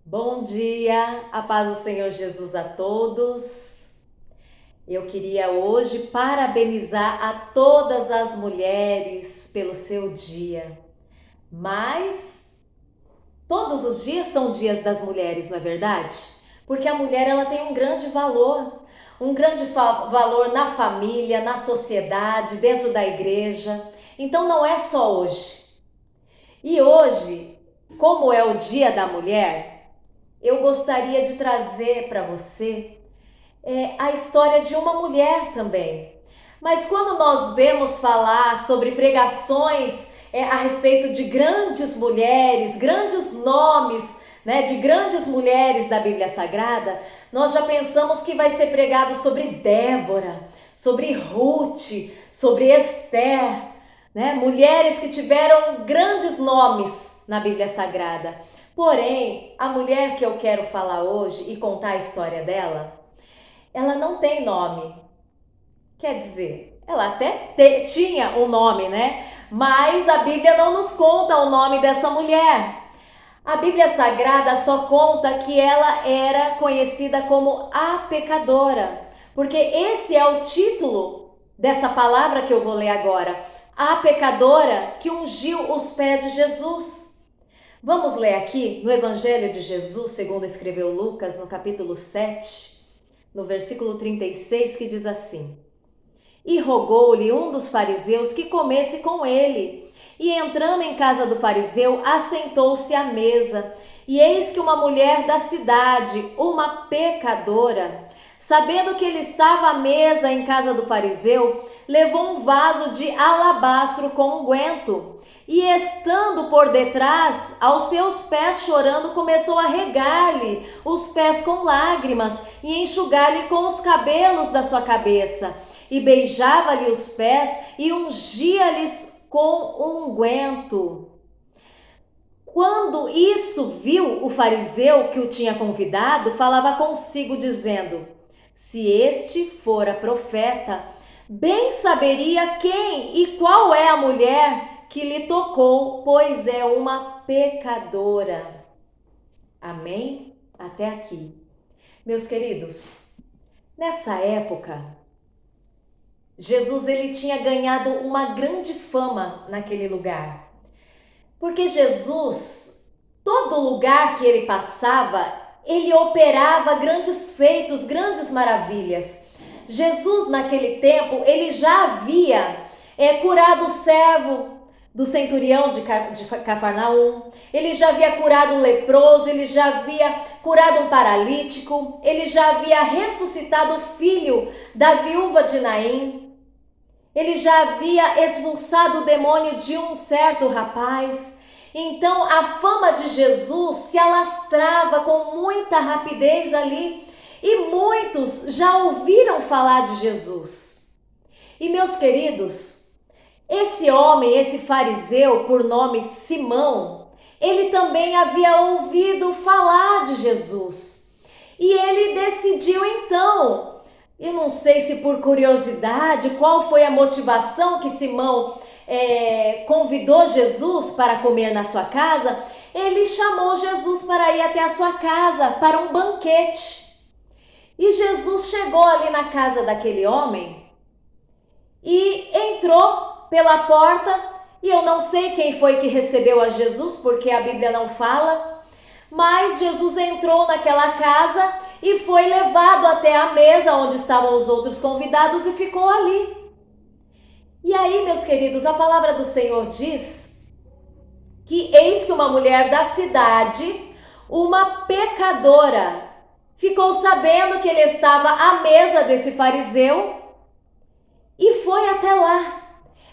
Bom dia, a paz do Senhor Jesus a todos. Eu queria hoje parabenizar a todas as mulheres pelo seu dia. Mas todos os dias são dias das mulheres, não é verdade? Porque a mulher ela tem um grande valor na família, na sociedade, dentro da igreja. Então não é só hoje. E hoje, como é o Dia da Mulher, eu gostaria de trazer para você a história de uma mulher também. Mas quando nós vemos falar sobre pregações a respeito de grandes mulheres, grandes nomes, né, de grandes mulheres da Bíblia Sagrada, nós já pensamos que vai ser pregado sobre Débora, sobre Ruth, sobre Esther, né, mulheres que tiveram grandes nomes na Bíblia Sagrada. Porém, a mulher que eu quero falar hoje e contar a história dela, ela não tem nome. Quer dizer, ela até tinha um nome, né? Mas a Bíblia não nos conta o nome dessa mulher. A Bíblia Sagrada só conta que ela era conhecida como a pecadora, porque esse é o título dessa palavra que eu vou ler agora. A pecadora que ungiu os pés de Jesus. Vamos ler aqui no Evangelho de Jesus, segundo escreveu Lucas, no capítulo 7, no versículo 36, que diz assim: E rogou-lhe um dos fariseus que comesse com ele. E entrando em casa do fariseu, assentou-se à mesa. E eis que uma mulher da cidade, uma pecadora, sabendo que ele estava à mesa em casa do fariseu, levou um vaso de alabastro com unguento. E estando por detrás, aos seus pés chorando, começou a regar-lhe os pés com lágrimas e enxugar-lhe com os cabelos da sua cabeça. E beijava-lhe os pés e ungia-lhes com unguento. Quando isso viu o fariseu que o tinha convidado, falava consigo dizendo: se este fora profeta, bem saberia quem e qual é a mulher que lhe tocou, pois é uma pecadora. Amém? Até aqui. Meus queridos, nessa época, Jesus ele tinha ganhado uma grande fama naquele lugar. Porque Jesus, todo lugar que ele passava, ele operava grandes feitos, grandes maravilhas. Jesus, naquele tempo, ele já havia curado o servo do centurião de Cafarnaum, ele já havia curado um leproso, ele já havia curado um paralítico, ele já havia ressuscitado o filho da viúva de Naim, ele já havia expulsado o demônio de um certo rapaz. Então a fama de Jesus se alastrava com muita rapidez ali e muitos já ouviram falar de Jesus. E meus queridos, esse homem, esse fariseu, por nome Simão, ele também havia ouvido falar de Jesus. E ele decidiu então, eu não sei se por curiosidade, qual foi a motivação que Simão convidou Jesus para comer na sua casa, ele chamou Jesus para ir até a sua casa, para um banquete. E Jesus chegou ali na casa daquele homem e entrou pela porta, e eu não sei quem foi que recebeu a Jesus, porque a Bíblia não fala, mas Jesus entrou naquela casa e foi levado até a mesa onde estavam os outros convidados e ficou ali. E aí, meus queridos, a palavra do Senhor diz que eis que uma mulher da cidade, uma pecadora, ficou sabendo que ele estava à mesa desse fariseu e foi até lá.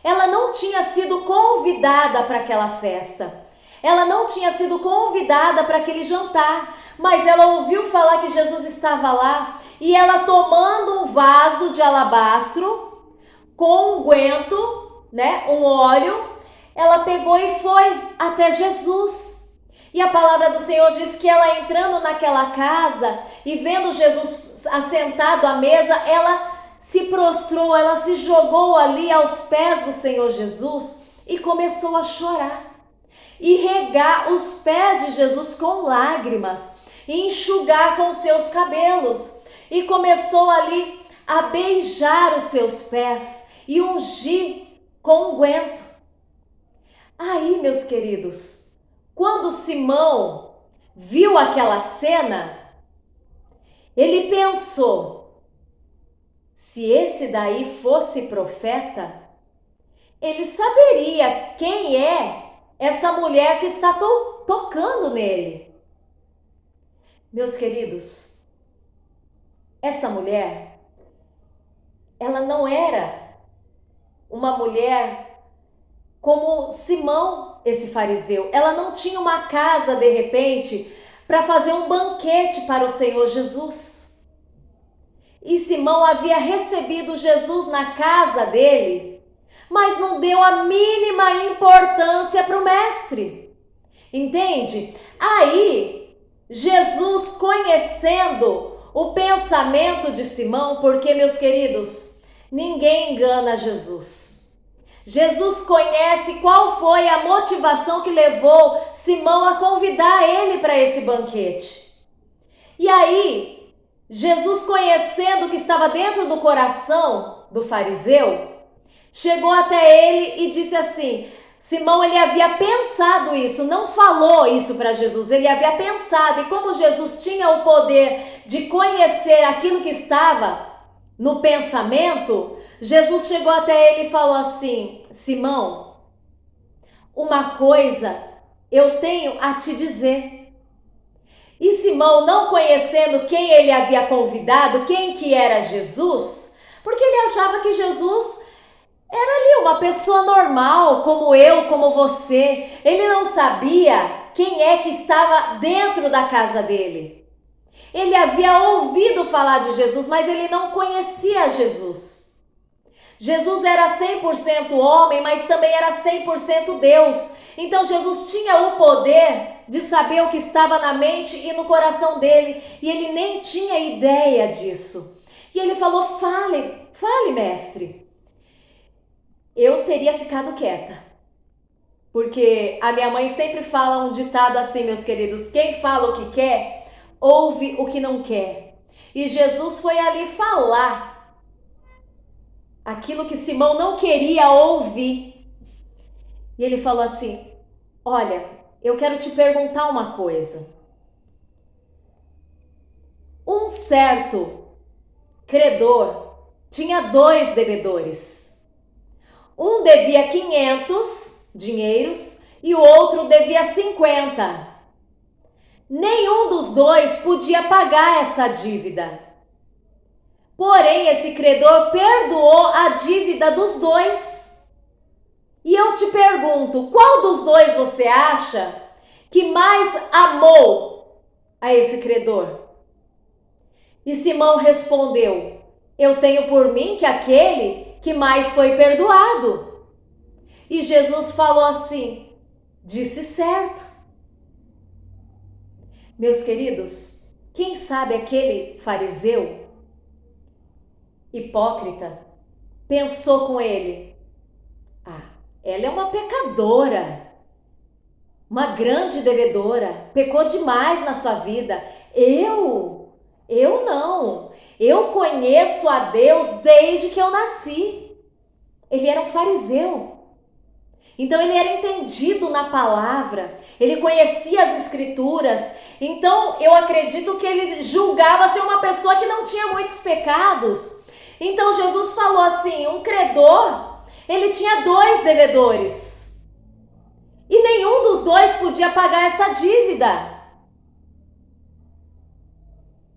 Ela não tinha sido convidada para aquela festa. Ela não tinha sido convidada para aquele jantar, mas ela ouviu falar que Jesus estava lá e ela, tomando um vaso de alabastro com unguento, né, um óleo, ela pegou e foi até Jesus. E a palavra do Senhor diz que ela, entrando naquela casa e vendo Jesus assentado à mesa, ela se prostrou, ela se jogou ali aos pés do Senhor Jesus e começou a chorar e regar os pés de Jesus com lágrimas. e enxugar com seus cabelos. E começou ali a beijar os seus pés e ungir com unguento. Aí, meus queridos, quando Simão viu aquela cena, ele pensou: se esse daí fosse profeta, ele saberia quem é essa mulher que está tocando nele. Meus queridos, essa mulher, ela não era uma mulher como Simão, esse fariseu. Ela não tinha uma casa, de repente, para fazer um banquete para o Senhor Jesus. E Simão havia recebido Jesus na casa dele, mas não deu a mínima importância para o mestre. Entende? Aí, Jesus, conhecendo o pensamento de Simão, porque, meus queridos, ninguém engana Jesus. Jesus conhece qual foi a motivação que levou Simão a convidar ele para esse banquete. E aí, Jesus, conhecendo o que estava dentro do coração do fariseu, chegou até ele e disse assim: Simão, ele havia pensado isso, não falou isso para Jesus, ele havia pensado, e como Jesus tinha o poder de conhecer aquilo que estava no pensamento, Jesus chegou até ele e falou assim: Simão, uma coisa eu tenho a te dizer. E Simão, não conhecendo quem ele havia convidado, quem que era Jesus, porque ele achava que Jesus era ali uma pessoa normal, como eu, como você. Ele não sabia quem é que estava dentro da casa dele. Ele havia ouvido falar de Jesus, mas ele não conhecia Jesus. Jesus era 100% homem, mas também era 100% Deus. Então Jesus tinha o poder de saber o que estava na mente e no coração dele, e ele nem tinha ideia disso. E ele falou: fale, mestre. Eu teria ficado quieta, porque a minha mãe sempre fala um ditado assim, meus queridos: quem fala o que quer, ouve o que não quer. E Jesus foi ali falar aquilo que Simão não queria ouvir. E ele falou assim: olha, eu quero te perguntar uma coisa. Um certo credor tinha 2 devedores. Um devia 500 dinheiros e o outro devia 50. Nenhum dos 2 podia pagar essa dívida. Porém, esse credor perdoou a dívida dos 2. E eu te pergunto, qual dos 2 você acha que mais amou a esse credor? E Simão respondeu: eu tenho por mim que aquele que mais foi perdoado. E Jesus falou assim: disse certo. Meus queridos, quem sabe aquele fariseu hipócrita pensou com ele: ela é uma pecadora, uma grande devedora, pecou demais na sua vida. Eu não. Eu conheço a Deus desde que eu nasci. Ele era um fariseu. Então ele era entendido na palavra, ele conhecia as escrituras. Então eu acredito que ele julgava ser uma pessoa que não tinha muitos pecados. Então Jesus falou assim: um credor, ele tinha 2 devedores. E nenhum dos 2 podia pagar essa dívida.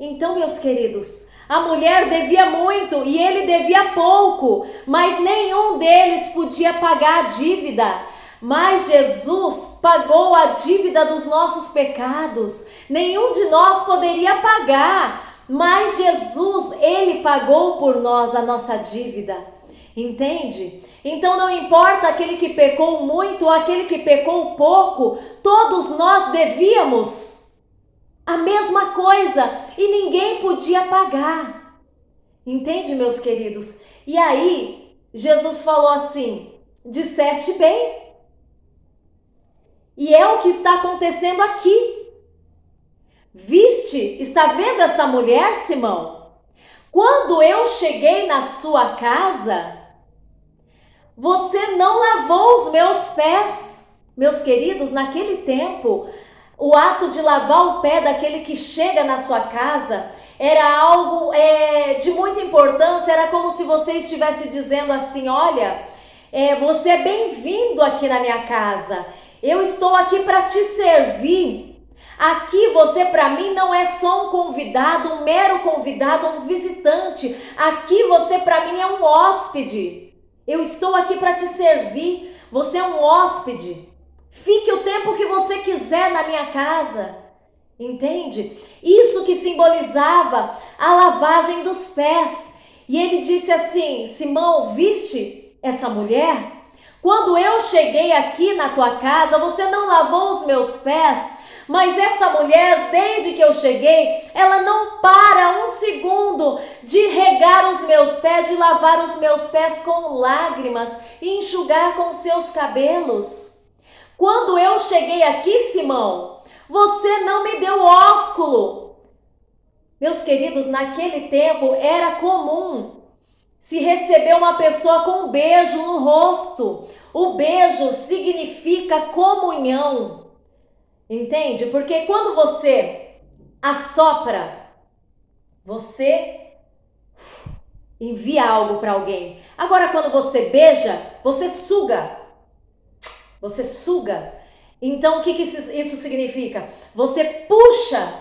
Então, meus queridos, a mulher devia muito e ele devia pouco, mas nenhum deles podia pagar a dívida. Mas Jesus pagou a dívida dos nossos pecados. Nenhum de nós poderia pagar, mas Jesus, ele pagou por nós a nossa dívida. Entende? Então não importa aquele que pecou muito ou aquele que pecou pouco, todos nós devíamos a mesma coisa e ninguém podia pagar. Entende, meus queridos? E aí, Jesus falou assim: disseste bem. E é o que está acontecendo aqui. Viste viste? Está vendo essa mulher, Simão? Quando eu cheguei na sua casa, você não lavou os meus pés. Meus queridos, naquele tempo, o ato de lavar o pé daquele que chega na sua casa era algo de muita importância. Era como se você estivesse dizendo assim: olha, você é bem-vindo aqui na minha casa. Eu estou aqui para te servir. Aqui você para mim não é só um convidado, um mero convidado, um visitante. Aqui você para mim é um hóspede. Eu estou aqui para te servir. Você é um hóspede. Fique o tempo que você quiser na minha casa. Entende? Isso que simbolizava a lavagem dos pés. E ele disse assim: Simão, viste essa mulher? Quando eu cheguei aqui na tua casa, você não lavou os meus pés. Mas essa mulher, desde que eu cheguei, ela não para um segundo de regar os meus pés, de lavar os meus pés com lágrimas e enxugar com seus cabelos. Quando eu cheguei aqui, Simão, você não me deu ósculo. Meus queridos, naquele tempo era comum se receber uma pessoa com um beijo no rosto. O beijo significa comunhão. Entende? Porque quando você assopra, você envia algo para alguém. Agora, quando você beija, você suga. Você suga. Então, o que isso significa? Você puxa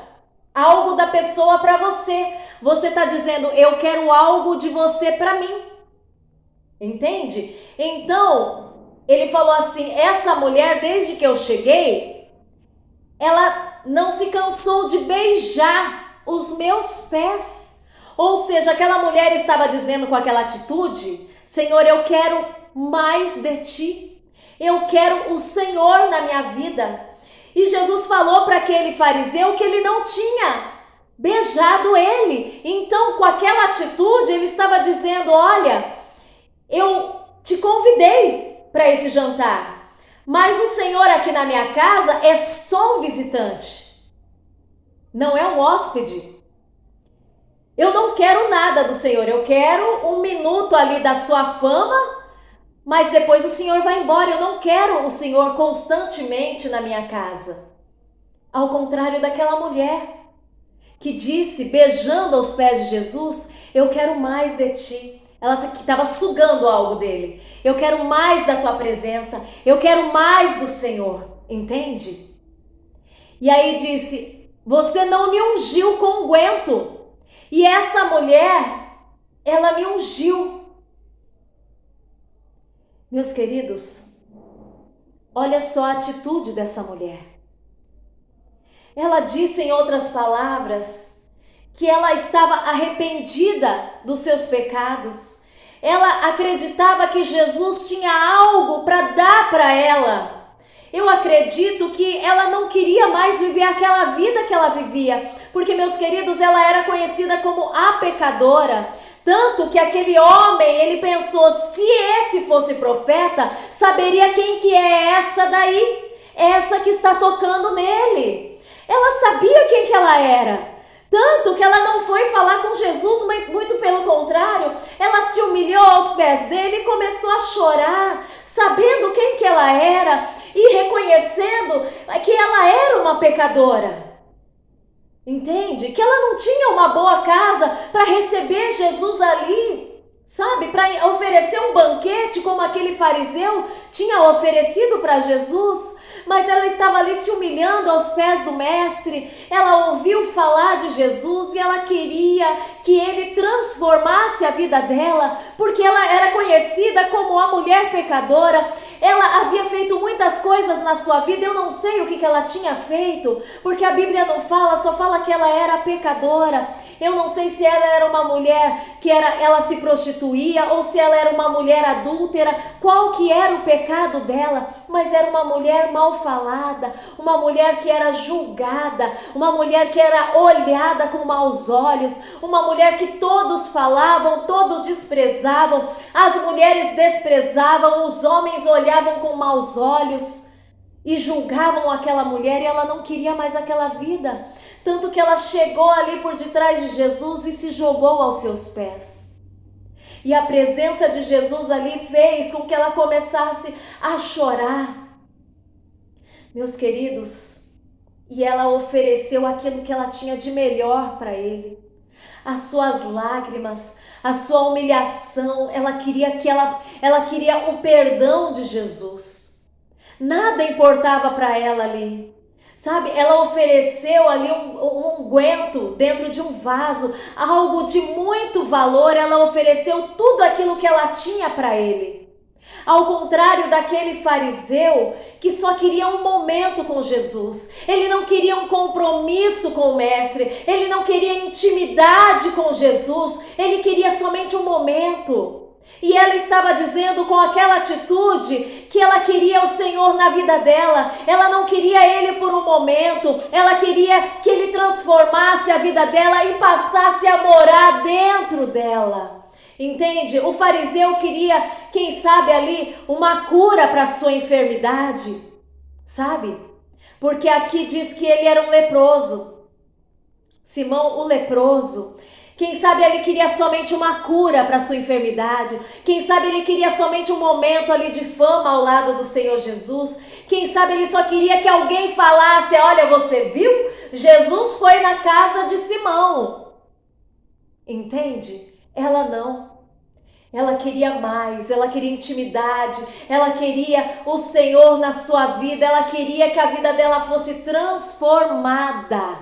algo da pessoa para você. Você está dizendo: eu quero algo de você para mim. Entende? Então, ele falou assim: essa mulher, desde que eu cheguei, ela não se cansou de beijar os meus pés. Ou seja, aquela mulher estava dizendo com aquela atitude: Senhor, eu quero mais de ti. Eu quero o Senhor na minha vida. E Jesus falou para aquele fariseu que ele não tinha beijado ele. Então, com aquela atitude, ele estava dizendo: olha, eu te convidei para esse jantar. Mas o Senhor aqui na minha casa é só um visitante, não é um hóspede. Eu não quero nada do Senhor, eu quero um minuto ali da sua fama, mas depois o Senhor vai embora. Eu não quero o Senhor constantemente na minha casa. Ao contrário daquela mulher que disse, beijando aos pés de Jesus: eu quero mais de ti. Ela que estava sugando algo dele. Eu quero mais da tua presença. Eu quero mais do Senhor. Entende? E aí disse: você não me ungiu com unguento. E essa mulher, ela me ungiu. Meus queridos, olha só a atitude dessa mulher. Ela disse, em outras palavras, que ela estava arrependida dos seus pecados. Ela acreditava que Jesus tinha algo para dar para ela. Eu acredito que ela não queria mais viver aquela vida que ela vivia, porque, meus queridos, ela era conhecida como a pecadora. Tanto que aquele homem, ele pensou: se esse fosse profeta, saberia quem que é essa daí, essa que está tocando nele. Ela sabia quem que ela era. Tanto que ela não foi falar com Jesus, mas muito pelo contrário, ela se humilhou aos pés dele e começou a chorar, sabendo quem que ela era e reconhecendo que ela era uma pecadora. Entende? Que ela não tinha uma boa casa para receber Jesus ali, sabe? Para oferecer um banquete como aquele fariseu tinha oferecido para Jesus. Mas ela estava ali se humilhando aos pés do mestre. Ela ouviu falar de Jesus e ela queria que ele transformasse a vida dela, porque ela era conhecida como a mulher pecadora. Ela havia feito muitas coisas na sua vida. Eu não sei o que ela tinha feito, porque a Bíblia não fala, só fala que ela era pecadora. Eu não sei se ela era uma mulher que ela se prostituía, ou se ela era uma mulher adúltera, qual que era o pecado dela, mas era uma mulher mal falada, uma mulher que era julgada, uma mulher que era olhada com maus olhos, uma mulher que todos falavam, todos desprezavam, as mulheres desprezavam, os homens olhavam com maus olhos e julgavam aquela mulher, e ela não queria mais aquela vida. tanto que ela chegou ali por detrás de Jesus e se jogou aos seus pés. E a presença de Jesus ali fez com que ela começasse a chorar. Meus queridos, e ela ofereceu aquilo que ela tinha de melhor para ele. As suas lágrimas, a sua humilhação, ela queria o perdão de Jesus. Nada importava para ela ali. Sabe, ela ofereceu ali um unguento dentro de um vaso, algo de muito valor, ela ofereceu tudo aquilo que ela tinha para ele. Ao contrário daquele fariseu que só queria um momento com Jesus, ele não queria um compromisso com o mestre, ele não queria intimidade com Jesus, ele queria somente um momento. E ela estava dizendo com aquela atitude que ela queria o Senhor na vida dela, ela não queria Ele por um momento, ela queria que Ele transformasse a vida dela e passasse a morar dentro dela. Entende? O fariseu queria, quem sabe ali, uma cura para a sua enfermidade, sabe? Porque aqui diz que ele era um leproso. Simão, o leproso. Quem sabe ele queria somente uma cura para a sua enfermidade. Quem sabe ele queria somente um momento ali de fama ao lado do Senhor Jesus. Quem sabe ele só queria que alguém falasse, olha, você viu? Jesus foi na casa de Simão. Entende? Ela não. Ela queria mais, ela queria intimidade, ela queria o Senhor na sua vida, ela queria que a vida dela fosse transformada.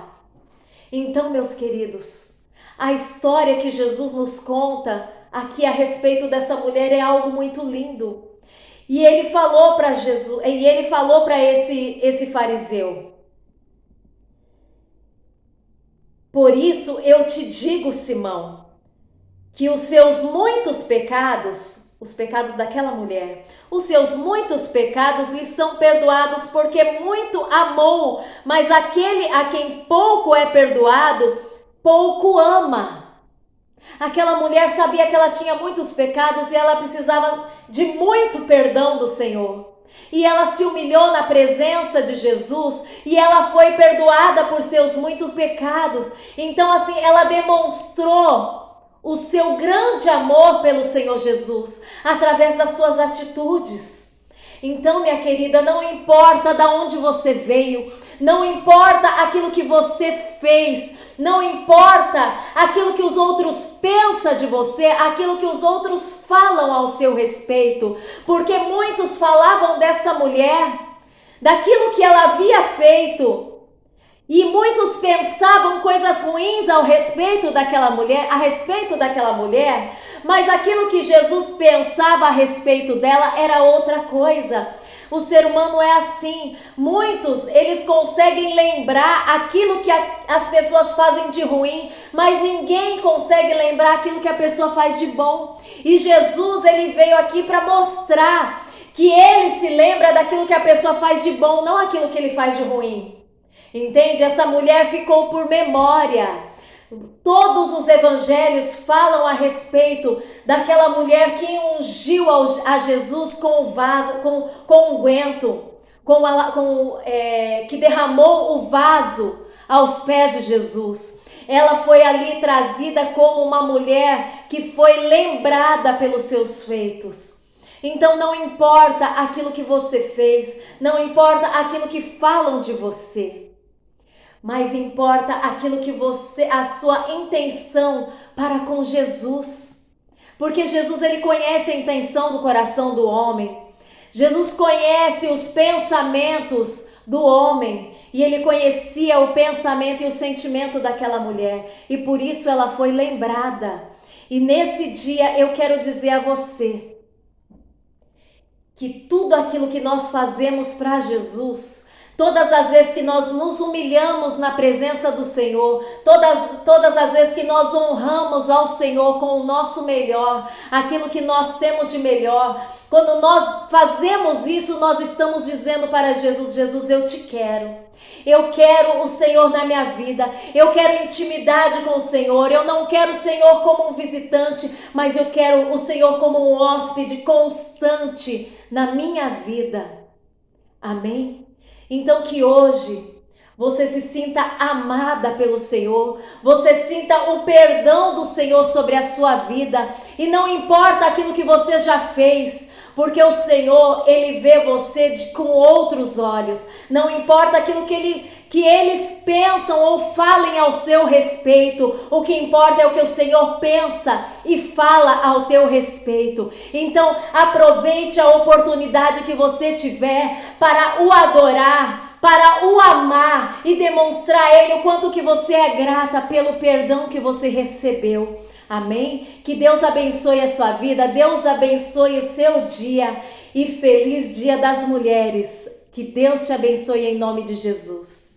Então, meus queridos, a história que Jesus nos conta aqui a respeito dessa mulher é algo muito lindo. E ele falou para Jesus, e ele falou para esse fariseu: por isso eu te digo, Simão, que os seus muitos pecados, os pecados daquela mulher, os seus muitos pecados lhe são perdoados porque muito amou, mas aquele a quem pouco é perdoado, pouco ama. Aquela mulher sabia que ela tinha muitos pecados e ela precisava de muito perdão do Senhor. E ela se humilhou na presença de Jesus e ela foi perdoada por seus muitos pecados. Então, assim, ela demonstrou o seu grande amor pelo Senhor Jesus através das suas atitudes. Então, minha querida, não importa de onde você veio, não importa aquilo que você fez, não importa aquilo que os outros pensam de você, aquilo que os outros falam ao seu respeito, porque muitos falavam dessa mulher, daquilo que ela havia feito, e muitos pensavam coisas ruins a respeito daquela mulher, mas aquilo que Jesus pensava a respeito dela era outra coisa. O ser humano é assim. Muitos, eles conseguem lembrar aquilo que as pessoas fazem de ruim, mas ninguém consegue lembrar aquilo que a pessoa faz de bom. E Jesus, ele veio aqui para mostrar que ele se lembra daquilo que a pessoa faz de bom, não aquilo que ele faz de ruim. Entende? Essa mulher ficou por memória. Todos os evangelhos falam a respeito daquela mulher que ungiu a Jesus com o vaso, com unguento, que derramou o vaso aos pés de Jesus. Ela foi ali trazida como uma mulher que foi lembrada pelos seus feitos. Então não importa aquilo que você fez, não importa aquilo que falam de você, mas importa aquilo que a sua intenção para com Jesus. Porque Jesus, ele conhece a intenção do coração do homem. Jesus conhece os pensamentos do homem. E ele conhecia o pensamento e o sentimento daquela mulher. E por isso ela foi lembrada. E nesse dia eu quero dizer a você que tudo aquilo que nós fazemos para Jesus, todas as vezes que nós nos humilhamos na presença do Senhor, todas as vezes que nós honramos ao Senhor com o nosso melhor, aquilo que nós temos de melhor, quando nós fazemos isso, nós estamos dizendo para Jesus: Jesus, eu te quero. Eu quero o Senhor na minha vida, eu quero intimidade com o Senhor, eu não quero o Senhor como um visitante, mas eu quero o Senhor como um hóspede constante na minha vida. Amém? Então que hoje você se sinta amada pelo Senhor, você sinta o perdão do Senhor sobre a sua vida, e não importa aquilo que você já fez, porque o Senhor, Ele vê você com outros olhos. Não importa aquilo que eles pensam ou falem ao seu respeito, o que importa é o que o Senhor pensa e fala ao teu respeito. Então, aproveite a oportunidade que você tiver para o adorar, para o amar e demonstrar a Ele o quanto que você é grata pelo perdão que você recebeu. Amém? Que Deus abençoe a sua vida, Deus abençoe o seu dia e feliz Dia das Mulheres. Que Deus te abençoe em nome de Jesus.